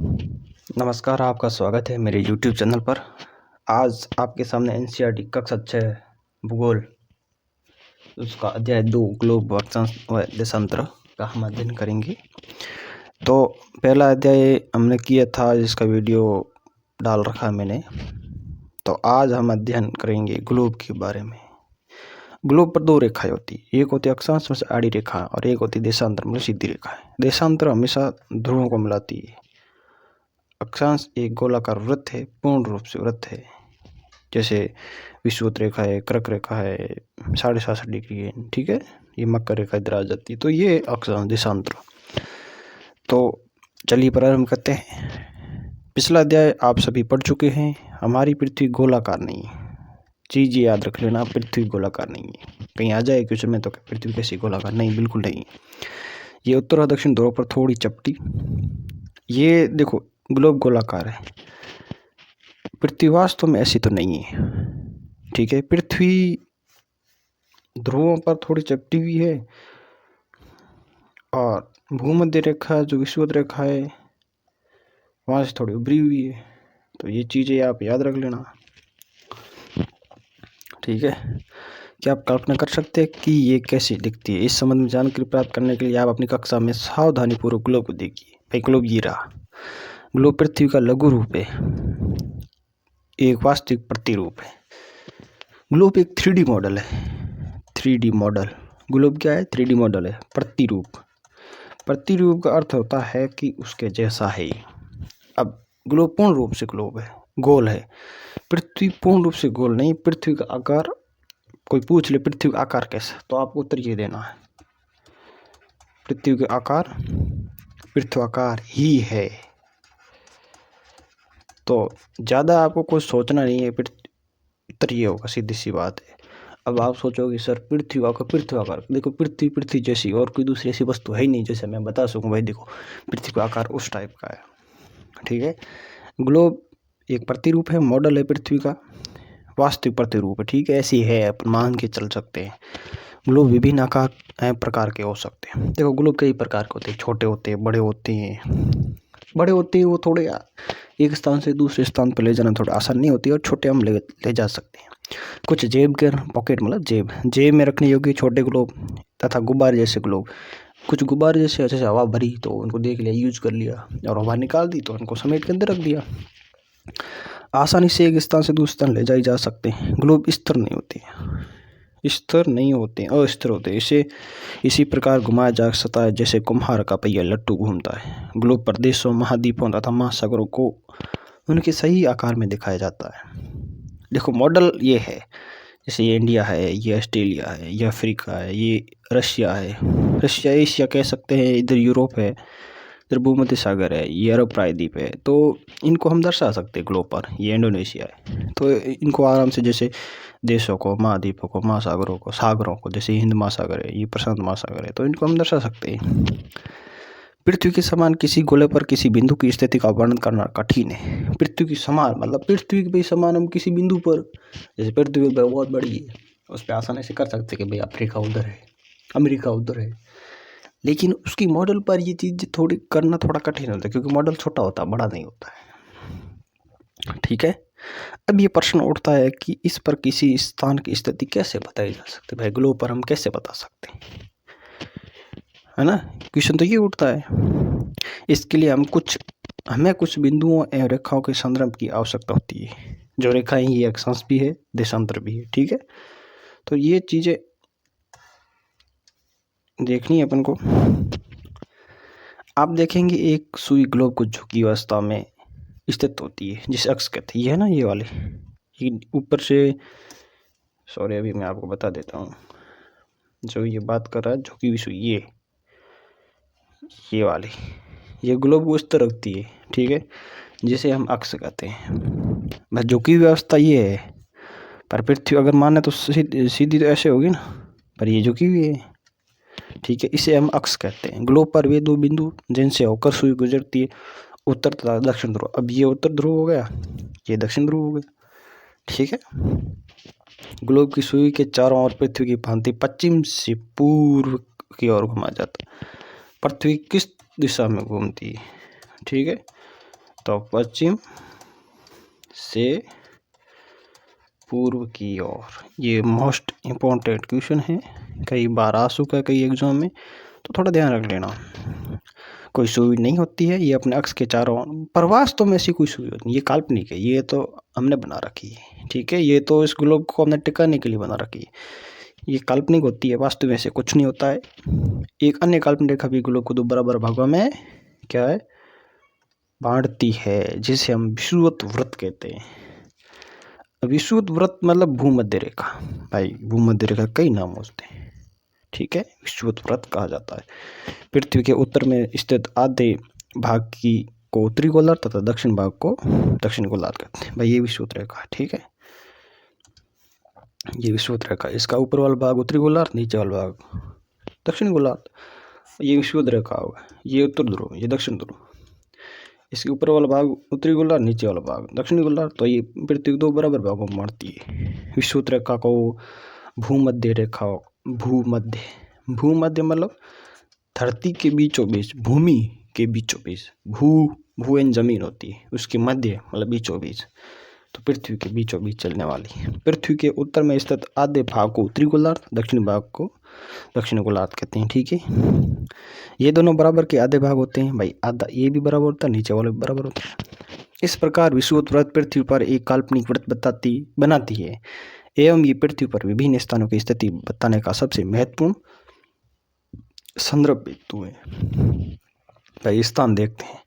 नमस्कार, आपका स्वागत है मेरे YouTube चैनल पर। आज आपके सामने एनसीईआरटी कक्षा 6 भूगोल उसका अध्याय 2 ग्लोब अक्षांश व देशांतर का हम अध्ययन करेंगे। तो पहला अध्याय हमने किया था, जिसका वीडियो डाल रखा है मैंने। तो आज हम अध्ययन करेंगे ग्लोब के बारे में। ग्लोब पर दो रेखाएं होती है, एक होती है अक्षांश में से आड़ी रेखा और एक होती है देशांतर में सीधी रेखा है। देशांतर हमेशा ध्रुवों को मिलाती है। अक्षांश एक गोलाकार वृत्त है, पूर्ण रूप से वृत्त है, जैसे विषुवत रेखा है, कर्क रेखा है, 67.5 डिग्री है, ठीक है। ये मकर रेखा इधर आ जाती है, तो ये अक्षांश देशांतर। तो चलिए प्रारंभ करते हैं। पिछला अध्याय आप सभी पढ़ चुके हैं। हमारी पृथ्वी गोलाकार नहीं है, चीज याद रख लेना, पृथ्वी गोलाकार नहीं है। कहीं आ जाए क्वेश्चन में तो पृथ्वी कैसी गोलाकार, नहीं, बिल्कुल नहीं। ये उत्तर और दक्षिण ध्रुव पर थोड़ी चपटी। ये देखो ग्लोब गोलाकार है, पृथ्वी वास्तव में ऐसी तो नहीं है, ठीक है। पृथ्वी ध्रुवों पर थोड़ी चपटी हुई है और भूमध्य रेखा जो विषुवत रेखा है वहां से थोड़ी उभरी हुई है। तो ये चीजें आप याद रख लेना, ठीक है। क्या आप कल्पना कर सकते हैं कि ये कैसी दिखती है? इस संबंध में जानकारी प्राप्त करने के लिए आप अपनी कक्षा में सावधानी पूर्वक ग्लोब को देखिए। भाई ग्लोब ये रहा। ग्लोब पृथ्वी का लघु रूप है, एक वास्तविक प्रतिरूप है। ग्लोब एक 3D मॉडल है। 3D मॉडल, ग्लोब क्या है? 3D मॉडल है, प्रतिरूप। प्रतिरूप का अर्थ होता है कि उसके जैसा है। अब ग्लोब पूर्ण रूप से ग्लोब है, गोल है। पृथ्वी पूर्ण रूप से गोल नहीं। पृथ्वी का आकार, कोई पूछ ले पृथ्वी का आकार कैसा, तो आपको उत्तर ये देना है, पृथ्वी का आकार पृथ्वाकार ही है। तो ज़्यादा आपको कुछ सोचना नहीं है, उत्तर ये होगा, सीधी सी बात है। अब आप सोचोगे सर पृथ्वी आकार, देखो पृथ्वी जैसी और कोई दूसरी ऐसी वस्तु है ही नहीं जैसे मैं बता सकूं। भाई देखो पृथ्वी का आकार उस टाइप का है, ठीक है। ग्लोब एक प्रतिरूप है, मॉडल है पृथ्वी का, वास्तविक प्रतिरूप है, ठीक है। ऐसी है, अपन मान के चल सकते हैं। ग्लोब विभिन्न आकार प्रकार के हो सकते हैं। देखो ग्लोब कई प्रकार के होते हैं, छोटे होते हैं, बड़े होते हैं। बड़े होते हैं वो थोड़े एक स्थान से दूसरे स्थान पर ले जाना थोड़ा आसान नहीं होती, और छोटे हम ले जा सकते हैं। कुछ जेब के पॉकेट, मतलब जेब में रखने योग्य छोटे ग्लोब, तथा गुब्बारे जैसे ग्लोब। कुछ गुब्बारे जैसे हवा भरी तो उनको देख लिया, यूज कर लिया, और हवा निकाल दी तो उनको समेट के अंदर रख दिया। आसानी से एक स्थान से दूसरे स्थान ले जाए जा सकते हैं। ग्लोब स्थिर नहीं होते, अस्थिर होते हैं। इसी प्रकार घुमाया जा सकता है जैसे कुम्हार का पहिया लट्टू घूमता है। ग्लोब प्रदेशों, महाद्वीपों तथा महासागरों को उनके सही आकार में दिखाया जाता है। देखो मॉडल ये है, जैसे ये इंडिया है, ये ऑस्ट्रेलिया है, ये अफ्रीका है, ये रशिया है, रशिया एशिया कह सकते हैं, इधर यूरोप है, इधर भूमध्य सागर है, ये अरब प्रायद्वीप है। तो इनको हम दर्शा सकते हैं ग्लोब पर। ये इंडोनेशिया है, तो इनको आराम से, जैसे देशों को, महाद्वीपों को, महासागरों को, सागरों को, जैसे हिंद महासागर है, ये प्रशांत महासागर है, तो इनको हम दर्शा सकते हैं। पृथ्वी के समान किसी गोले पर किसी बिंदु की स्थिति का वर्णन करना कठिन है। पृथ्वी की समान मतलब पृथ्वी के समान हम किसी बिंदु पर, जैसे पृथ्वी बहुत बड़ी है, उस पर आसानी से कर सकते कि भाई अफ्रीका उधर है, अमेरिका उधर है। लेकिन उसकी मॉडल पर ये चीज़ थोड़ी करना थोड़ा कठिन होता है, क्योंकि मॉडल छोटा होता है, बड़ा नहीं होता है, ठीक है। अब ये प्रश्न उठता है कि इस पर किसी स्थान की स्थिति कैसे बताई जा सकती है? भाई ग्लोब पर हम कैसे बता सकते हैं, है ना? क्वेश्चन तो ये उठता है। इसके लिए हमें कुछ बिंदुओं एवं रेखाओं के संदर्भ की आवश्यकता होती है। जो रेखाएं, ये अक्षांश भी है, देशांतर भी है, ठीक है। तो ये चीजें देखनी है अपन को। आप देखेंगे एक सुई ग्लोब को झुकी अवस्था में स्थित होती है, जिस अक्ष कहते हैं, ये है ना, ये वाले, ये ऊपर से, सॉरी अभी मैं आपको बता देता हूँ, जो ये बात कर रहा है झुकी हुई सुई, ये वाली, ये ग्लोब को इस तरह रखती है, ठीक है, जिसे हम अक्ष कहते हैं। बस झुकी हुई अवस्था ये है, पर पृथ्वी अगर माने तो सीधी तो ऐसे होगी ना, पर ये झुकी हुई है, ठीक है, इसे हम अक्ष कहते हैं। ग्लोब पर वे दो बिंदु जिनसे होकर सुई गुजरती है, उत्तर तथा दक्षिण ध्रुव। अब ये उत्तर ध्रुव हो गया, ये दक्षिण ध्रुव हो गया, ठीक है। ग्लोब की सुई के चारों ओर पृथ्वी की भांति पश्चिम से पूर्व की ओर घुमा जाता है। पृथ्वी किस दिशा में घूमती है, ठीक है, तो पश्चिम से पूर्व की ओर। ये मोस्ट इम्पोर्टेंट क्वेश्चन है, कई बार आ चुका है कई एग्जाम में, तो थोड़ा ध्यान रख लेना। कोई सुई नहीं होती है, ये अपने अक्ष के चारों, पर वास्तव में ऐसी कोई सुई होती है, ये काल्पनिक है, ये तो हमने बना रखी है, ठीक है। ये तो इस ग्लोब को हमने टिकाने के लिए बना रखी है, ये काल्पनिक होती है, वास्तव में से कुछ नहीं होता है। एक अन्य काल्पनिक रेखा भी ग्लोब को दो बराबर भागों में क्या है, बांटती है, जिसे हम विषुवत वृत्त कहते हैं। विषुवत वृत्त मतलब भूमध्य रेखा। भाई भूमध्य रेखा कई नाम होते हैं, ठीक है, विषुवत वृत्त कहा जाता है। पृथ्वी के उत्तर में स्थित आधे भाग की को उत्तरी गोलार्ध तथा दक्षिण भाग को दक्षिण गोलार्ध कहते हैं। भाई ये विषुवत रेखा है, ठीक है, ये विषुवत रेखा। इसका ऊपर वाला भाग उत्तरी गोलार्ध, नीचे वाला भाग दक्षिण गोलार्ध, ये विषुवत रेखा होगा। ये उत्तर ध्रुव, ये दक्षिण ध्रुव। इसके ऊपर वाला भाग उत्तरी गोलार्ध, नीचे वाला भाग दक्षिणी गोलार्ध। तो ये पृथ्वी को दो बराबर भागों में बांटती है। विषुवत रेखा को भूमध्य रेखा, भूमध्य मतलब धरती के बीचों बीच, भूमि के बीचों बीच, भू एन जमीन होती है, उसके मध्य मतलब बीचों बीच, तो पृथ्वी के बीचों बीच चलने वाली। पृथ्वी के उत्तर में स्थित आधे भाग को उत्तरी गोलार्ध, दक्षिण भाग को दक्षिण गोलार्ध कहते हैं, ठीक है। ये दोनों बराबर के आधे भाग होते हैं। भाई आधा ये भी बराबर होता है, नीचे वाला भी बराबर होता है। इस प्रकार विषुवत वृत्त पृथ्वी पर एक काल्पनिक वृत्त बनाती है एवं ये पृथ्वी पर विभिन्न स्थानों की स्थिति बताने का सबसे महत्वपूर्ण संदर्भ बिंदु है। भाई स्थान देखते हैं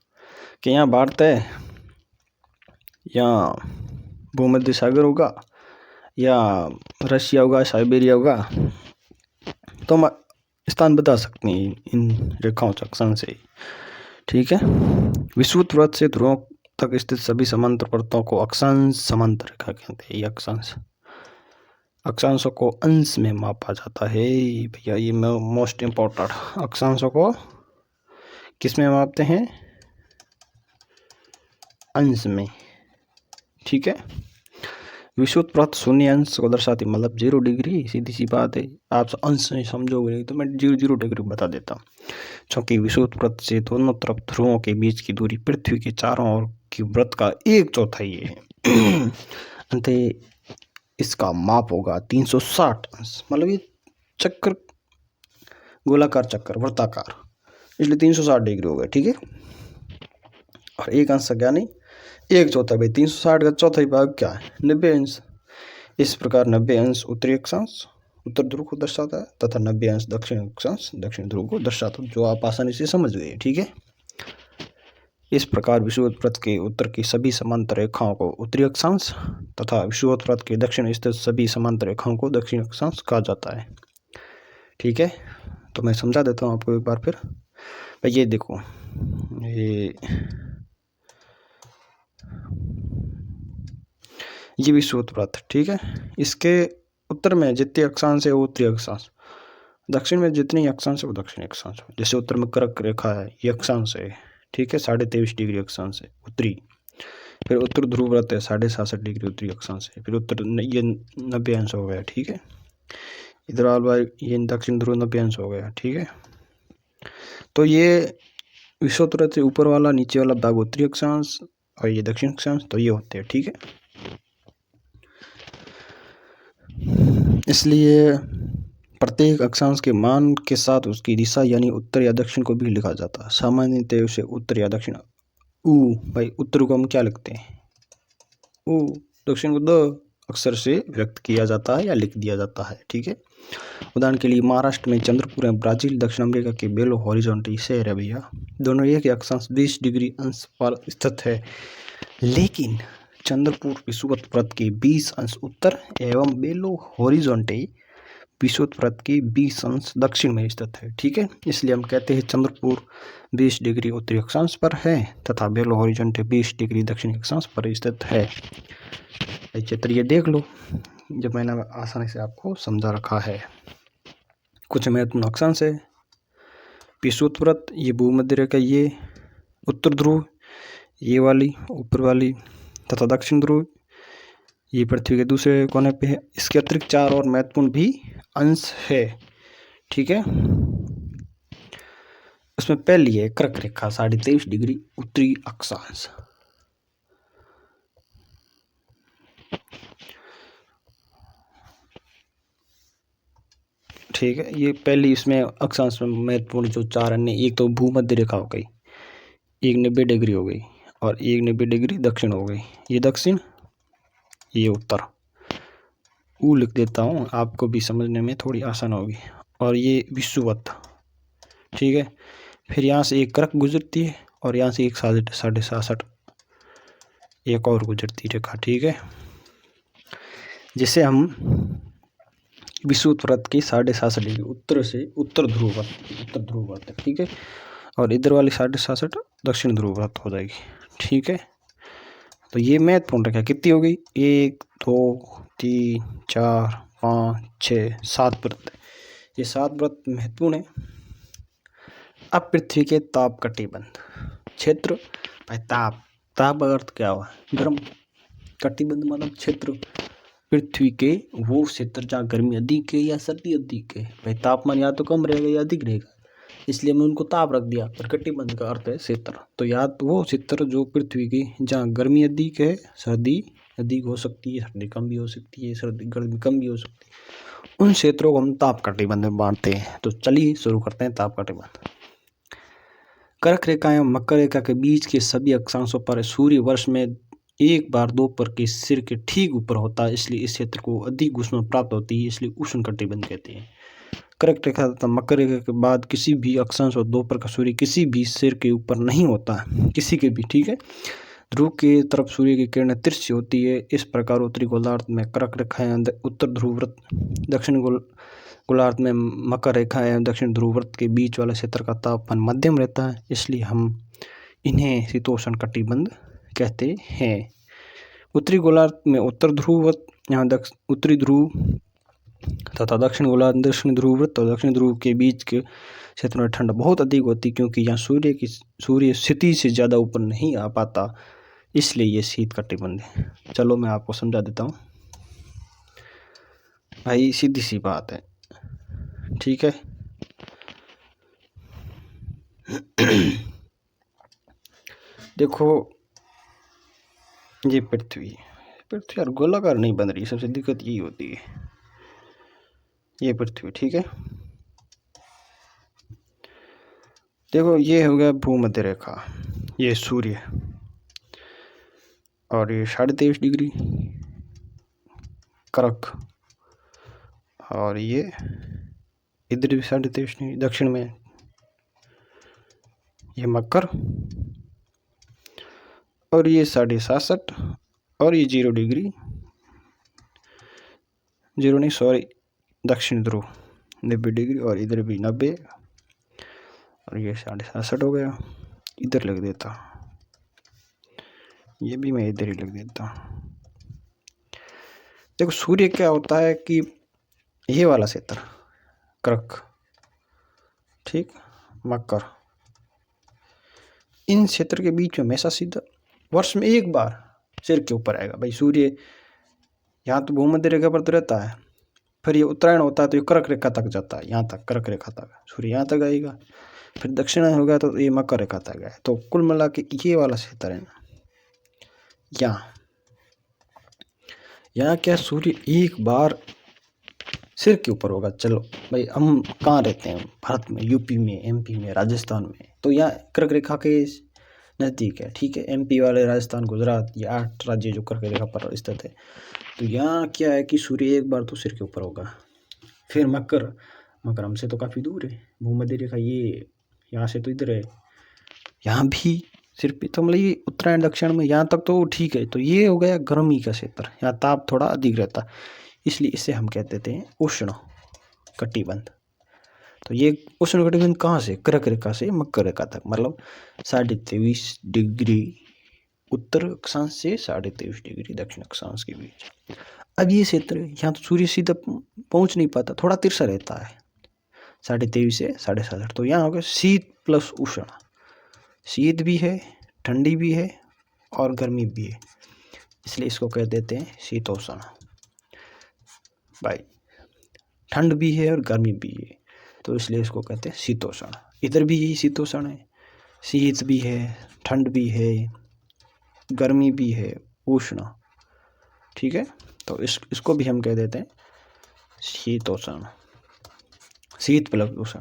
कि यहाँ भारत है, यहाँ भूमध्य सागर होगा, या रशिया होगा, साइबेरिया होगा, तो हम स्थान बता सकते हैं इन रेखाओं अक्षांश से, ठीक है। विषुवत वृत्त से ध्रुवों तक स्थित सभी समांतर परतों को अक्षांश समांतर रेखा कहते हैं। ये अक्षांशों को अंश में मापा जाता है भैया, ये मोस्ट इम्पोर्टेंट। अक्षांशों को किस में मापते हैं, अंश में, ठीक है। विषुवत वृत्त शून्य अंश को दर्शाती, मतलब 0 डिग्री, सीधी सी बात है। आप अंश नहीं समझोगे नहीं तो मैं 0 डिग्री बता देता हूँ। क्योंकि विषुवत वृत्त से दोनों तरफ ध्रुवों के बीच की दूरी पृथ्वी के चारों ओर की वृत्त का 1/4 है। अंत इसका माप होगा 360 अंश, मतलब ये चक्कर, गोलाकार चक्कर, वृत्ताकार, इसलिए 360 डिग्री हो गया, ठीक है। और एक अंश क्या नहीं, 1/4। भाई 360 का चौथा भाग क्या है, 90 अंश। इस प्रकार 90 अंश उत्तरी अक्षांश उत्तर ध्रुव को दर्शाता है तथा 90 अंश दक्षिण अक्षांश दक्षिण ध्रुव को दर्शाता है, जो आप आसानी से समझ गए, ठीक है। इस प्रकार विषुवत वृत्त के उत्तर की सभी समांतर रेखाओं को उत्तरी अक्षांश तथा विषुवत वृत्त के दक्षिण स्थित सभी समांतर रेखाओं को दक्षिण अक्षांश कहा जाता है, ठीक है। तो मैं समझा देता हूँ आपको एक बार फिर। भाई ये देखो, ये विषुवत वृत्त, ठीक है। इसके उत्तर में जितने अक्षांश है वो उत्तरी अक्षांश, दक्षिण में जितने अक्षांश है वो दक्षिणी अक्षांश। जैसे उत्तर में कर्क रेखा है, ये अक्षांश है, ठीक है, 23.5 डिग्री अक्षांश है उत्तरी। फिर उत्तर ध्रुव वृत्त है, 67.5 डिग्री उत्तरी अक्षांश है। फिर उत्तर ये 90 अंश हो गया, ठीक है। इधर वाला ये दक्षिण ध्रुव 90 अंश हो गया, ठीक है। तो ये विषुवत वृत्त से ऊपर वाला, नीचे वाला भाग उत्तरी अक्षांश और ये दक्षिण अक्षांश, तो ये होते हैं, ठीक है। इसलिए प्रत्येक अक्षांश के मान के साथ उसकी दिशा यानी उत्तर या दक्षिण को भी लिखा जाता है। सामान्यतः उसे उत्तर या दक्षिण भाई उत्तर को हम क्या लिखते हैं, दक्षिण को 2 अक्षर से व्यक्त किया जाता है या लिख दिया जाता है, ठीक है। उदाहरण के लिए महाराष्ट्र में चंद्रपुर है, ब्राजील दक्षिण अमेरिका के बेलो हॉरिजॉन्टल शहर है भैया, दोनों एक ही अक्षांश 20 डिग्री अंश पर स्थित है। लेकिन चंद्रपुर विषुवत वृत्त के 20 अंश उत्तर एवं बेलो हॉरिजॉन्टल विषुवत वृत्त के 20 अंश दक्षिण में स्थित है, ठीक है। इसलिए हम कहते हैं चंद्रपुर 20 डिग्री उत्तरी अक्षांश पर है तथा बेलो हॉरिजॉन्टल 20 डिग्री दक्षिणी अक्षांश पर स्थित है। चित्र ये देख लो, जब मैंने आसानी से आपको समझा रखा है। कुछ महत्वपूर्ण अक्षांश है, विषुवत वृत्त, ये भूमध्य रेखा, ये उत्तर ध्रुव, ये वाली ऊपर वाली, तथा दक्षिण ध्रुव ये पृथ्वी के दूसरे कोने पे है। इसके अतिरिक्त 4 और महत्वपूर्ण भी अंश है, ठीक है। उसमें पहली है कर्क रेखा, 23.5 डिग्री उत्तरी अक्षांश, ठीक है, ये पहली इसमें अक्षांश में महत्वपूर्ण जो 4 अन्य, एक तो भूमध्य रेखा हो गई, एक 90 डिग्री हो गई, और एक 90 डिग्री दक्षिण हो गई। ये दक्षिण, ये उत्तर। ऊ लिख देता हूँ, आपको भी समझने में थोड़ी आसान होगी। और ये विषुवत, ठीक है। फिर यहाँ से एक कर्क गुजरती है और यहाँ से एक 67.5 एक और गुजरती रेखा, ठीक है। जिसे हम विषुवत व्रत की 67.5 डिग्री उत्तर से उत्तर ध्रुव व्रत, ठीक है। और इधर वाली 67.5 दक्षिण ध्रुव व्रत हो जाएगी, ठीक है। तो ये महत्वपूर्ण रेखा कितनी हो गई? 1 2 3 4 5 6 7 व्रत। ये 7 व्रत महत्वपूर्ण है। अब पृथ्वी के ताप कटिबंध क्षेत्र, भाई ताप अर्थ क्या हुआ? गर्म। कटिबंध मतलब क्षेत्र, पृथ्वी के वो क्षेत्र जहाँ गर्मी अधिक है या सर्दी अधिक है। भाई तापमान या तो कम रहेगा या अधिक रहेगा, इसलिए मैं उनको ताप रख दिया। पर कटिबंध का अर्थ है क्षेत्र। तो या तो वो क्षेत्र जो पृथ्वी की जहाँ गर्मी अधिक है, सर्दी अधिक हो सकती है, सर्दी कम भी हो सकती है, गर्मी कम भी हो सकती है, उन क्षेत्रों को हम ताप कटिबंध में बांटते हैं। तो चलिए शुरू करते हैं ताप कटिबंध। कर्क रेखा एवं मकर रेखा के बीच के सभी अक्षांशों पर सूर्य वर्ष में एक बार दोपहर के सिर के ठीक ऊपर होता है, इसलिए इस क्षेत्र को अधिक ऊष्मा प्राप्त होती है, इसलिए उष्ण कटिबंध कहते हैं। कर्क रेखा तथा मकर रेखा के बाद किसी भी अक्षांश और दोपहर का सूर्य किसी भी सिर के ऊपर नहीं होता है, किसी के भी, ठीक है। ध्रुव की तरफ सूर्य की किरणें तिरछी होती है। इस प्रकार उत्तरी गोलार्ध में कर्क रेखा एवं उत्तर ध्रुव व्रत, दक्षिण गोलार्ध में मकर रेखा एवं दक्षिण ध्रुव व्रत के बीच वाले क्षेत्र का तापमान मध्यम रहता है, इसलिए हम इन्हें शीतोष्ण कटिबंध कहते हैं। उत्तरी गोलार्ध में उत्तर ध्रुव व्रत यहाँ उत्तरी ध्रुव तथा दक्षिण गोलार्ध दक्षिण ध्रुव व्रत और दक्षिण ध्रुव के बीच के क्षेत्र में ठंड बहुत अधिक होती, क्योंकि यहाँ सूर्य स्थिति से ज़्यादा ऊपर नहीं आ पाता, इसलिए ये शीत कटिबंध है। चलो मैं आपको समझा देता हूँ। भाई सीधी सी बात है, ठीक है। देखो ये पृथ्वी यार गोलाकार नहीं बन रही, सबसे दिक्कत यही होती है। ये पृथ्वी, ठीक है। देखो ये हो गया भूमध्य रेखा, ये सूर्य, और ये 23.5 डिग्री कर्क, और ये इधर भी 23.5 डिग्री दक्षिण में ये मकर, और ये 67.5, और ये 0 डिग्री, 0 नहीं सॉरी दक्षिण ध्रुव 90 डिग्री, और इधर भी 90, और ये 67.5 हो गया। इधर लग देता, ये भी मैं इधर ही लग देता। देखो सूर्य क्या होता है कि ये वाला क्षेत्र कर्क, ठीक, मकर, इन क्षेत्र के बीच में हमेशा सीधा वर्ष में एक बार सिर के ऊपर आएगा। भाई सूर्य यहाँ तो भूमध्य रेखा पर तो रहता है, फिर ये उत्तरायण होता है तो ये कर्क रेखा तक जाता है, यहाँ तक कर्क रेखा तक सूर्य यहाँ तक आएगा, फिर दक्षिण हो गया तो ये मकर रेखा तक गया। तो कुल मिला के ये वाला क्षेत्र है ना, यहाँ क्या सूर्य एक बार सिर के ऊपर होगा। चलो भाई हम कहाँ रहते हैं? भारत में, यूपी में, एमपी में, राजस्थान में, तो यहाँ कर्क रेखा के नज़दीक है, ठीक है। एमपी वाले, राजस्थान, गुजरात, ये 8 राज्य जो कर्क रेखा पर स्थित है। तो यहाँ क्या है कि सूर्य एक बार तो सिर के ऊपर होगा। फिर मकर हमसे तो काफ़ी दूर है, भूमध्य रेखा ये यहाँ से तो इधर है, यहाँ भी सिर्फ तो मतलब ये उत्तरायण दक्षिण में यहाँ तक तो ठीक है। तो ये हो गया गर्मी का क्षेत्र, यहाँ ताप थोड़ा अधिक रहता, इसलिए इसे हम कहते थे उष्ण कटिबंध। तो ये उष्ण कटिबंध कहाँ से? कर्क रेखा से मकर रेखा तक, मतलब 23.5 डिग्री उत्तर अक्षांश से 23.5 डिग्री दक्षिण अक्षांश के बीच। अब ये क्षेत्र यहाँ तो सूर्य सीधा पहुँच नहीं पाता, थोड़ा तिरछा रहता है 23.5 से 67.5। तो यहाँ हो गया शीत प्लस उष्ण, शीत भी है, ठंडी भी है और गर्मी भी है, इसलिए इसको कह देते हैं शीतोष्ण। भाई ठंड भी है और गर्मी भी है, तो इसलिए इसको कहते हैं शीतोष्ण। इधर भी यही शीतोष्ण है, शीत भी है, ठंड भी है, गर्मी भी है, उष्ण, ठीक है। तो इसको भी हम कह देते हैं शीतोष्ण, शीत प्लस उष्ण।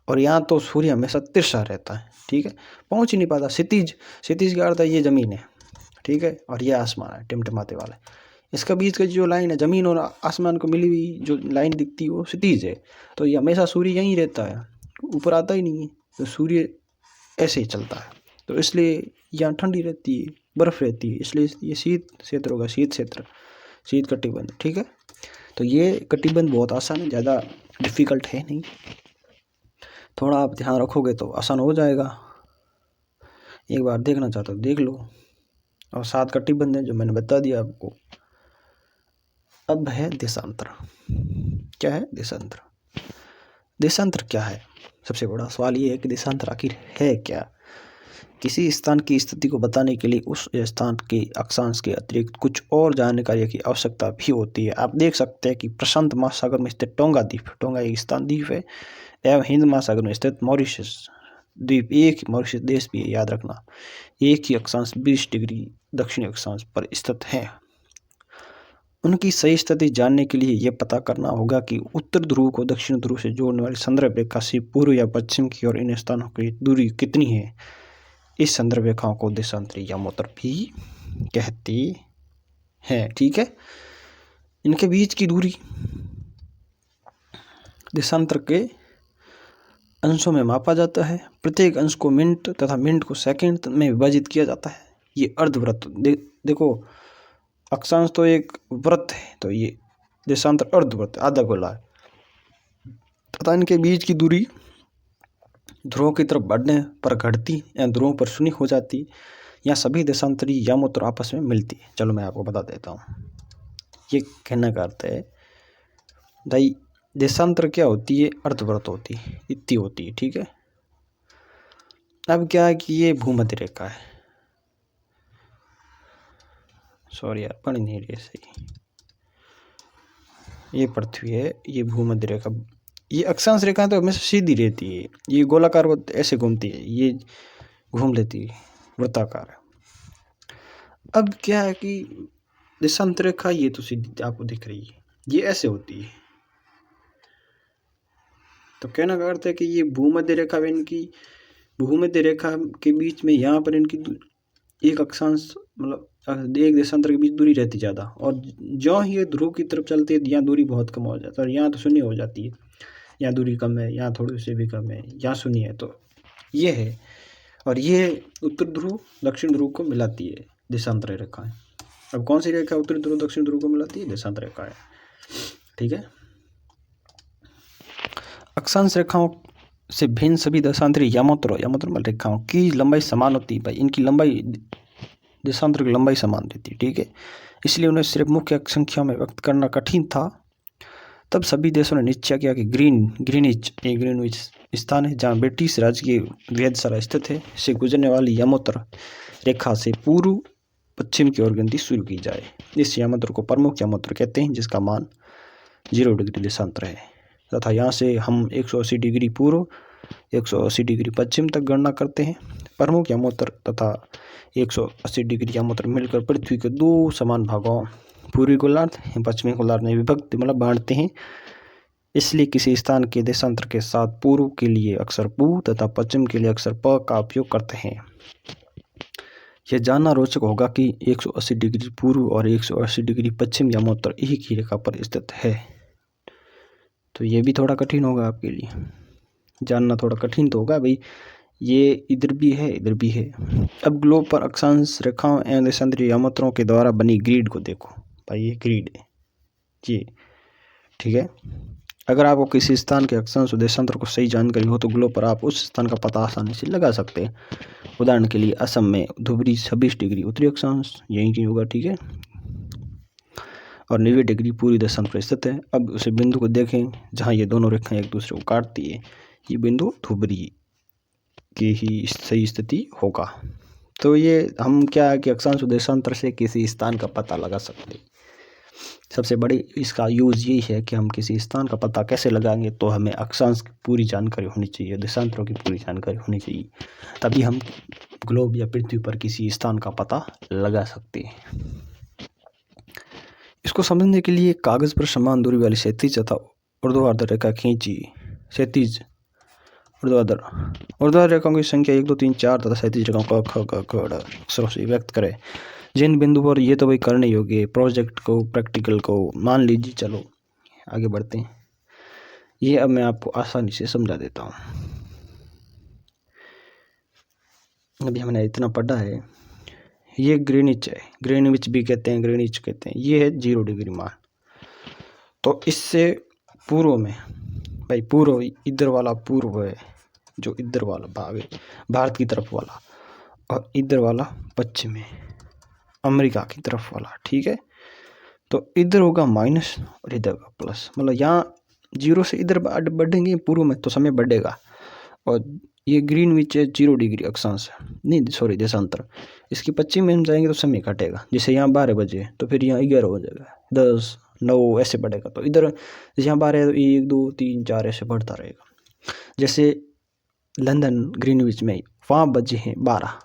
और यहाँ तो सूर्य हमेशा तिरछा रहता है, ठीक है, पहुँच ही नहीं पाता। क्षितिज, क्षितिज का अर्थ है ये जमीन है, ठीक है, और ये आसमान है टिमटिमाते वाला। इसका बीच का जो लाइन है, जमीन और आसमान को मिली हुई जो लाइन दिखती है वो क्षितिज है। तो ये हमेशा सूर्य यहीं रहता है, ऊपर आता ही नहीं है। तो सूर्य ऐसे ही चलता है, तो इसलिए यहाँ ठंडी रहती है, बर्फ रहती है, इसलिए ये शीत क्षेत्र होगा, शीत क्षेत्र, शीत कटिबंध, ठीक है। तो ये कटिबंध बहुत आसान है, ज़्यादा डिफिकल्ट है नहीं, थोड़ा आप ध्यान रखोगे तो आसान हो जाएगा। एक बार देखना चाहते हो देख लो। और 7 कटिबंध है जो मैंने बता दिया आपको। अब है देशांतर। क्या है देशांतर? देशांतर क्या है? सबसे बड़ा सवाल ये है कि देशांतर आखिर है क्या। किसी स्थान की स्थिति को बताने के लिए उस स्थान के अक्षांश के अतिरिक्त कुछ और जानकारी की आवश्यकता भी होती है। आप देख सकते हैं कि प्रशांत महासागर में स्थित टोंगा द्वीप, टोंगा एक स्थान द्वीप है, एवं हिंद महासागर में स्थित मॉरिशस द्वीप, एक मॉरिशस देश भी है, याद रखना, एक ही अक्षांश 20 डिग्री दक्षिणी अक्षांश पर स्थित है। उनकी सही स्थिति जानने के लिए यह पता करना होगा कि उत्तर ध्रुव को दक्षिण ध्रुव से जोड़ने वाली संदर्भ रेखा से पूर्व या पश्चिम की ओर इन स्थानों की दूरी कितनी है। इस संदर्भ रेखाओं को देशांतर यामोत्तर भी कहते हैं, ठीक है। इनके बीच की दूरी देशांतर के अंशों में मापा जाता है। प्रत्येक अंश को मिनट तथा मिनट को सेकंड में विभाजित किया जाता है। ये अर्धवृत्त देखो, अक्षांश तो एक वृत्त है, तो ये देशांतर अर्धवृत्त आधा गोला है, तथा इनके बीच की दूरी ध्रुवों की तरफ बढ़ने पर घटती या ध्रुवों पर शून्य हो जाती। यहाँ सभी देशांतरी यामोत्तर आपस में मिलती है। चलो मैं आपको बता देता हूँ। ये कहना का अर्थ है भाई, देशांतर क्या होती है? अर्धवृत्त होती है, इतनी होती है, ठीक है। अब क्या है कि ये भूमध्य रेखा है, सॉरी यार पढ़ नहीं रही सही, ये पृथ्वी है, ये भूमध्य रेखा, ये अक्षांश रेखा तो हमेशा सीधी रहती है, ये गोलाकार ऐसे घूमती है, ये घूम लेती है वृत्ताकार। अब क्या है कि देशांतर रेखा ये तो सीधी आपको दिख रही है, ये ऐसे होती है। तो कहना का अर्थ है कि ये भूमध्य रेखा में, इनकी भूमध्य रेखा के बीच में यहाँ पर इनकी एक अक्षांश मतलब एक देशांतर के बीच दूरी रहती ज़्यादा, और जो ही ये ध्रुव की तरफ चलती है यहाँ दूरी बहुत कम हो जाती है, और यहाँ तो शून्य हो जाती है। यहाँ दूरी कम है, यहाँ थोड़ी सी भी कम है, यहाँ शून्य है। तो ये है, और ये उत्तर ध्रुव दक्षिण ध्रुव को मिलाती है देशांतर रेखा है। अब कौन सी रेखा उत्तर ध्रुव दक्षिण ध्रुव को मिलाती है? देशांतर रेखा है, ठीक है। अक्षांश रेखाओं से भिन्न सभी देशांतरी यामोत्तर रेखाओं की लंबाई समान होती है। भाई इनकी लंबाई, देशांतर की लंबाई समान रहती है, ठीक है। इसलिए उन्हें सिर्फ मुख्य संख्या में व्यक्त करना कठिन था। तब सभी देशों ने निश्चय किया कि ग्रीनविच स्थान है जहाँ ब्रिटिश राज्य की वेधशाला स्थित है, से गुजरने वाली यामोत्तर रेखा से पूर्व पश्चिम की ओर गिनती शुरू की जाए। इस यामोत्तर को प्रमुख यामोत्तर कहते हैं, जिसका मान 0 डिग्री देशांतर है, तथा यहाँ से हम 180 डिग्री पूर्व 180 डिग्री पश्चिम तक गणना करते हैं। प्रमुख यामोत्तर तथा 180 डिग्री यामोत्तर मिलकर पृथ्वी के 2 समान भागों पूर्वी गोलार्ध एवं पश्चिमी गोलार्ध में विभक्त बांटते हैं। इसलिए किसी स्थान के देशांतर के साथ पूर्व के लिए अक्षर पू तथा पश्चिम के लिए अक्षर प का उपयोग करते हैं। यह जानना रोचक होगा कि 180 डिग्री पूर्व और 180 डिग्री पश्चिम यामोत्तर एक ही रेखा पर स्थित है। तो ये भी थोड़ा कठिन होगा आपके लिए जानना, थोड़ा कठिन तो होगा भाई, ये इधर भी है इधर भी है। अब ग्लोब पर अक्षांश रेखाओं एवं देशांतरी यामोत्तरों के द्वारा बनी ग्रिड को देखो। भाई ये ग्रिड है ये, ठीक है। अगर आपको किसी स्थान के अक्षांश और देशांतर को सही जानकारी हो तो ग्लोब पर आप उस स्थान का पता आसानी से लगा सकते हैं। उदाहरण के लिए असम में धुबरी 26 डिग्री उत्तरी अक्षांश यहीं की होगा, ठीक है, और 90 डिग्री पूर्वी देशांतर पर स्थित है। अब उसे बिंदु को देखें जहाँ ये दोनों रेखाएं एक दूसरे को काटती है, ये बिंदु धुबरी की ही सही स्थिति होगा। तो ये हम क्या है कि अक्षांश और देशांतर से किसी स्थान का पता लगा सकते हैं। सबसे बड़ी इसका यूज़ यही है कि हम किसी स्थान का पता कैसे लगाएंगे, तो हमें अक्षांश की पूरी जानकारी होनी चाहिए, देशांतरों की पूरी जानकारी होनी चाहिए, तभी हम ग्लोब या पृथ्वी पर किसी स्थान का पता लगा सकते हैं। इसको समझने के लिए कागज़ पर समान दूरी वाली क्षैतिज तथा ऊर्ध्वाधर रेखा खींची। क्षैतिज ऊर्ध्वाधर रेखाओं की संख्या 1 2 3 4 तथा क्षैतिज रेखाओं का अक्षरों से व्यक्त करें। जिन बिंदु पर ये तो भाई करने योग्य प्रोजेक्ट को प्रैक्टिकल को मान लीजिए। चलो आगे बढ़ते हैं। ये अब मैं आपको आसानी से समझा देता हूँ। अभी हमने इतना पढ़ा है। ये ग्रीनिच है, ग्रीनविच भी कहते हैं, ग्रीनिच कहते हैं। ये है 0 डिग्री मान। तो इससे पूर्व में भाई पूर्व इधर वाला पूर्व है, जो इधर वाला भाग है भारत की तरफ वाला, और इधर वाला पश्चिम है अमेरिका की तरफ वाला। ठीक है, तो इधर होगा माइनस और इधर का प्लस। मतलब यहाँ 0 से इधर बढ़ेंगे पूर्व में तो समय बढ़ेगा। और ये ग्रीनविच है 0 डिग्री अक्षांश, नहीं सॉरी देशांतर। इसके पश्चिम में हम जाएंगे तो समय घटेगा। जैसे यहाँ 12 बजे तो फिर यहाँ 11 हो जाएगा, 10 9 ऐसे बढ़ेगा। तो इधर जैसे यहाँ 12 है तो 1 2 3 4 ऐसे बढ़ता रहेगा। जैसे लंदन ग्रीनविच में वहाँ बजे हैं 12,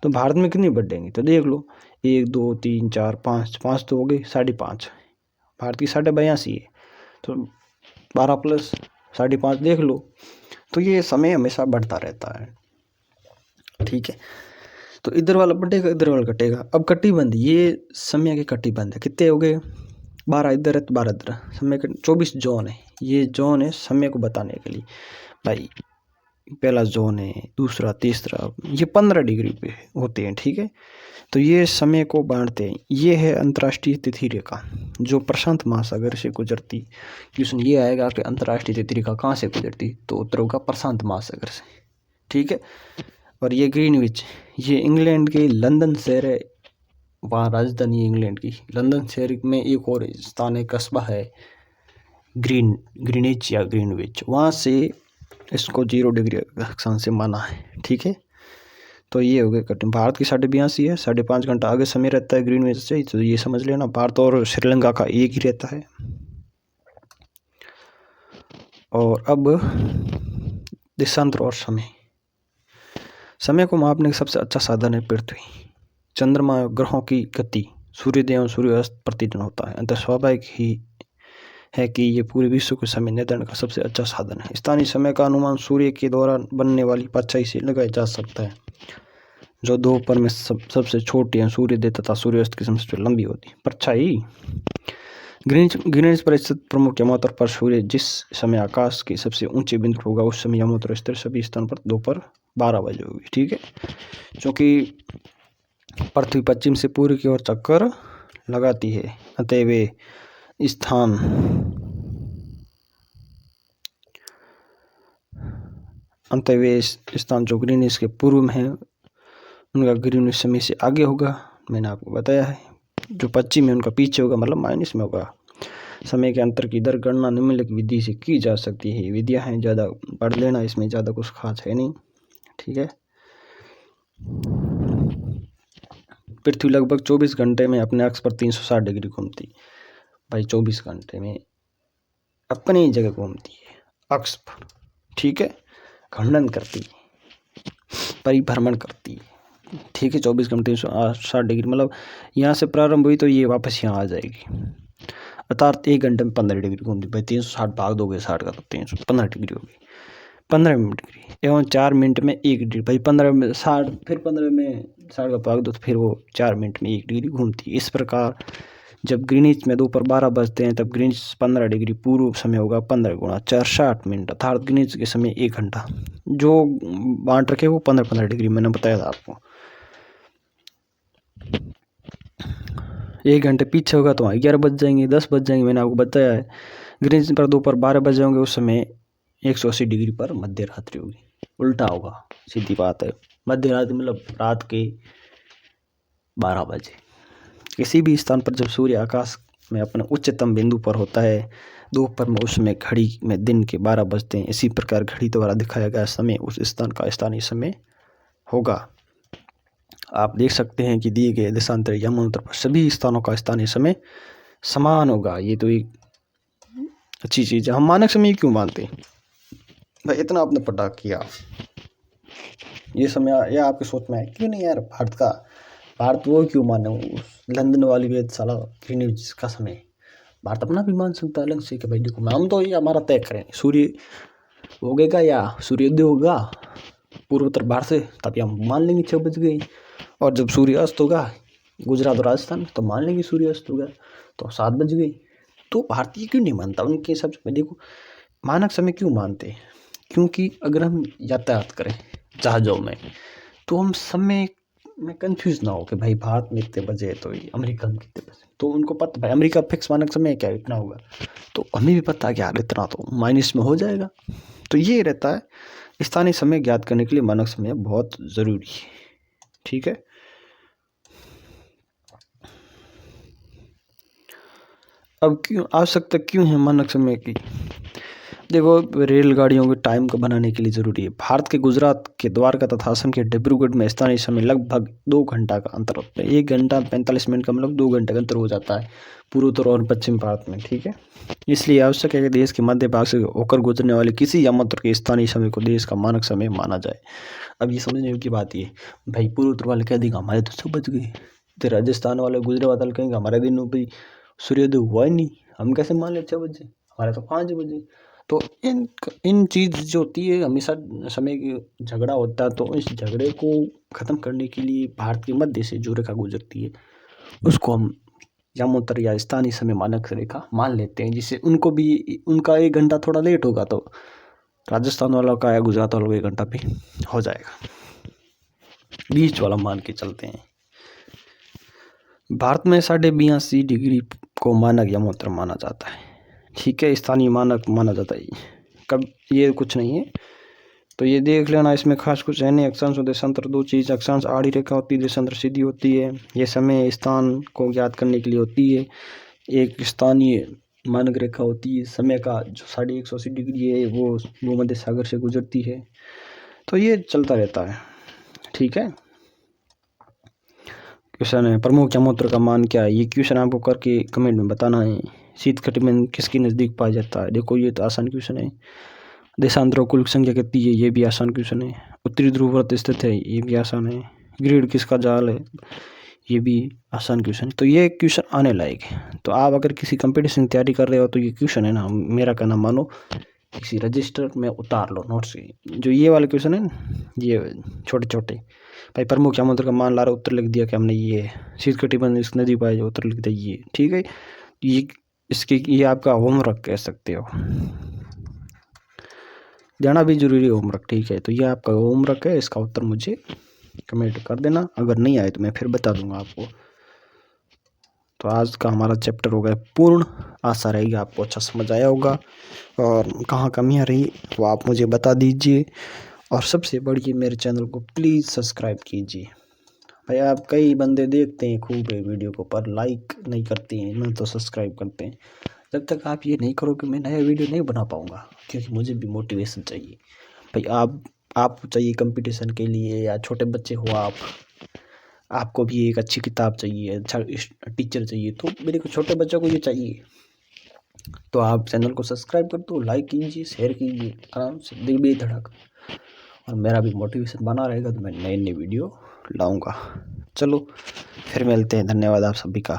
तो भारत में कितनी बढ़ेंगे तो देख लो 1 2 3 4 5 5 तो हो गए 5.5। भारत की 82.5 है, तो 12 प्लस 5.5 देख लो। तो ये समय हमेशा बढ़ता रहता है। ठीक है, तो इधर वाला बढ़ेगा इधर वाला घटेगा। अब कटिबंध, ये समय के कटिबंध है। कितने हो गए 12 इधर है तो 12 इधर। समय के 24 जोन है। ये जोन है समय को बताने के लिए। भाई पहला जोन है, दूसरा तीसरा, ये 15 डिग्री पे होते हैं। ठीक है, तो ये समय को बांटते हैं। ये है अंतर्राष्ट्रीय तिथि रेखा जो प्रशांत महासागर से गुजरती। क्वेश्चन ये आएगा कि अंतर्राष्ट्रीय तिथि रेखा कहाँ से गुजरती, तो उत्तर होगा प्रशांत महासागर से। ठीक है, और ये ग्रीनविच, ये इंग्लैंड के लंदन शहर है, वहाँ राजधानी है इंग्लैंड की। लंदन शहर में एक और स्थान है, कस्बा है ग्रीनिच या ग्रीनविच, वहाँ से इसको 0 डिग्री अक्षांश से माना है। ठीक है, तो ये हो गए कठिन। भारत की 82.5 है, 5.5 घंटा आगे समय रहता है ग्रीनविच से। तो ये समझ लेना, भारत और श्रीलंका का एक ही रहता है। और अब देशांतर और समय। समय को मापने का सबसे अच्छा साधन है पृथ्वी, चंद्रमा, ग्रहों की गति, सूर्योदय एवं सूर्यास्त प्रतिदिन होता है। अतः स्वाभाविक ही है कि ये पूरे विश्व के समय निर्धारण का सबसे अच्छा साधन है। स्थानीय समय का अनुमान सूर्य के द्वारा बनने वाली परछाई से लगाया जा सकता है, जो दोपहर में सबसे छोटी है। सूर्योदय तथा सूर्यास्त की सबसे लंबी होती है परछाई। ग्रीनिच पर स्थित प्रमुख यमोत्तर पर सूर्य जिस समय आकाश के सबसे ऊंचे बिंदु होगा उस समय यमोत्तर स्थिर सभी स्थानों पर दोपहर 12 बजे होगी। ठीक है, क्योंकि पृथ्वी पश्चिम से पूर्व की ओर चक्कर लगाती है, अतः वे स्थान जो ग्रीनिच के पूर्व में है उनका ग्रीनिच समय से आगे होगा। मैंने आपको बताया है। जो पश्चिम है उनका पीछे होगा, मतलब माइनस में होगा। समय के अंतर की दर गणना निम्नलिखित विधि से की जा सकती है। विधियां हैं, ज़्यादा पढ़ लेना, इसमें ज़्यादा कुछ खास है नहीं। ठीक है, पृथ्वी लगभग 24 घंटे में अपने अक्ष पर 360 डिग्री घूमती। भाई 24 घंटे में अपनी जगह घूमती है अक्ष पर। ठीक है, घूर्णन करती है, परिभ्रमण करती है। ठीक है, 24 घंटे 360 डिग्री, मतलब यहाँ से प्रारंभ हुई तो ये वापस यहाँ आ जाएगी। अर्थात 1 घंटे में 15 डिग्री घूमती। भाई 360 भाग दोगे 60 का तो 315 डिग्री होगी। 15 मिनट डिग्री एवं 4 मिनट में 1 डिग्री। भाई 15 में 60, फिर 15 में 60 का भाग दो तो फिर वो 4 मिनट में 1 डिग्री घूमती है। इस प्रकार जब ग्रीनिच में दोपहर 12 बजते हैं तब ग्रीनिच 15 डिग्री पूर्व समय होगा 15 गुणा 4 60 मिनट, अर्थात ग्रीनिच के समय 1 घंटा। जो बांट रखे वो 15-15 डिग्री मैंने बताया था आपको। 1 घंटे पीछे होगा तो 11 बज जाएंगे, 10 बज जाएंगे, मैंने आपको बताया है। ग्रीनिच पर दोपहर 12 बजे होंगे उस समय 180 डिग्री पर मध्य रात्रि होगी। उल्टा होगा, सीधी बात है। मध्य रात्रि मतलब रात के 12 बजे। किसी भी स्थान पर जब सूर्य आकाश में अपने उच्चतम बिंदु पर होता है दोपहर में, उस समय घड़ी में दिन के 12 बजते हैं। इसी प्रकार घड़ी द्वारा दिखाया गया समय उस स्थान का स्थानीय समय होगा। आप देख सकते हैं कि दिए गए देशांतर यमोत्तर पर सभी स्थानों का स्थानीय समय समान होगा। ये तो एक अच्छी चीज़ है। हम मानक समय क्यों मानते हैं भाई? इतना आपने पढ़ा किया, ये समय या आपकी सोच में है क्यों नहीं यार, भारत का भारत वो क्यों माने लंदन वाली वेधशाला ग्रीनविच का समय, भारत अपना भी मान सकता है अलग से कि भाई देखो हम तो ये हमारा तय करें, सूर्य उगेगा या सूर्योदय होगा पूर्वोत्तर भारत से तभी हम मान लेंगे 6 बज गई, और जब सूर्य अस्त होगा गुजरात और राजस्थान तो मान लेंगे सूर्य अस्त होगा तो 7 बज गई। तो भारतीय क्यों नहीं मानता उनके हिसाब से? देखो मानक समय क्यों मानते हैं, क्योंकि अगर हम यातायात करें जहाज़ों में तो हम समय में कंफ्यूज ना हो कि भाई भारत में इतने बजे है तो अमेरिका में कितने बजे, तो उनको पता भाई अमेरिका फिक्स मानक समय क्या इतना होगा, तो हमें भी पता है कि यार इतना तो माइनस में हो जाएगा। तो ये रहता है, स्थानीय समय ज्ञात करने के लिए मानक समय बहुत ज़रूरी है। ठीक है, अब क्यों आवश्यकता क्यों है मानक समय की? देखो रेलगाड़ियों के टाइम को बनाने के लिए ज़रूरी है। भारत के गुजरात के द्वारका तथा असम के डिब्रूगढ़ में स्थानीय समय लगभग 2 घंटा का अंतर होता है। 1 घंटा 45 मिनट का मतलब 2 घंटे का अंतर हो जाता है पूर्वोत्तर और पश्चिम भारत में। ठीक है, इसलिए आवश्यक है कि देश के मध्य भाग से होकर गुजरने वाले किसी यामात्र के स्थानीय समय को देश का मानक समय माना जाए। अब ये समझने की बात ये भाई पूर्वोत्तर वाले कह देगा हमारे तो 6 बज गए, तो राजस्थान वाले गुजरात वाले कहेंगे हमारे दिन में भाई सूर्योदय हुआ ही नहीं, हम कैसे मान ले 6 बजे, हमारे तो 5 बजे। तो इन चीज़ जो होती है हमेशा समय की झगड़ा होता है, तो इस झगड़े को ख़त्म करने के लिए भारत के मध्य से जो रेखा गुजरती है उसको हम यामोत्तर या स्थानीय समय मानक रेखा मान लेते हैं, जिससे उनको भी उनका 1 घंटा थोड़ा लेट होगा तो राजस्थान वालों का या गुजरात वालों का 1 घंटा भी हो जाएगा, बीच वाला मान के चलते हैं। भारत में 82.5 डिग्री को मानक यामोत्तर माना जाता है। ठीक है, स्थानीय मानक माना जाता है, कब ये कुछ नहीं है तो ये देख लेना, इसमें खास कुछ है नहीं। अक्षांश और देशांतर 2 चीज़, अक्षांश आड़ी रेखा होती है, देशांतर सीधी होती है। ये समय स्थान को ज्ञात करने के लिए होती है। एक स्थानीय मानक रेखा होती है समय का जो 180 डिग्री है, वो भूमध्य सागर से गुजरती है। तो ये चलता रहता है। ठीक है, क्वेश्चन है प्रमुख यामोत्तर का मान क्या है? ये क्वेश्चन आपको करके कमेंट में बताना है। शीत कटिबंध किसके नज़दीक पाया जाता है? देखो ये तो आसान क्वेश्चन है। देशांतरों कुल संख्या कितनी है? ये भी आसान क्वेश्चन है। उत्तरी ध्रुव पर स्थित है? ये भी आसान है। ग्रीड किसका जाल है? ये भी आसान क्वेश्चन है। तो ये क्वेश्चन आने लायक है। तो आप अगर किसी कंपटीशन की तैयारी कर रहे हो तो ये क्वेश्चन है ना, मेरा कहना मानो किसी रजिस्टर में उतार लो नोट से। जो ये वाले क्वेश्चन है ये छोटे छोटे, भाई प्रमुख यामोत्तर का मान ला रहा उत्तर लिख दिया कि हमने ये शीत कटिबंध इस नदी पाई, जो उत्तर लिख दिया ये। ठीक है, ये इसके ये आपका होमवर्क कह सकते हो, जाना भी जरूरी है होमवर्क। ठीक है, तो ये आपका होमवर्क है, इसका उत्तर मुझे कमेंट कर देना, अगर नहीं आए तो मैं फिर बता दूंगा आपको। तो आज का हमारा चैप्टर हो गया पूर्ण। आशा रहेगी आपको अच्छा समझ आया होगा, और कहाँ कमियाँ रही वो आप मुझे बता दीजिए, और सबसे बढ़िए मेरे चैनल को प्लीज़ सब्सक्राइब कीजिए। भाई आप कई बंदे देखते हैं खूब है वीडियो को, पर लाइक नहीं करते हैं ना तो सब्सक्राइब करते हैं। जब तक आप ये नहीं करोगे मैं नया वीडियो नहीं बना पाऊँगा, क्योंकि मुझे भी मोटिवेशन चाहिए। भाई आप चाहिए कंपटीशन के लिए, या छोटे बच्चे हो आपको भी एक अच्छी किताब चाहिए, अच्छा टीचर चाहिए, तो मेरे को छोटे बच्चों को ये चाहिए। तो आप चैनल को सब्सक्राइब कर दो, लाइक कीजिए, शेयर कीजिए आराम से दिल बेधड़क, और मेरा भी मोटिवेशन बना रहेगा तो मैं नए नए वीडियो लाऊंगा। चलो फिर मिलते हैं, धन्यवाद आप सभी का।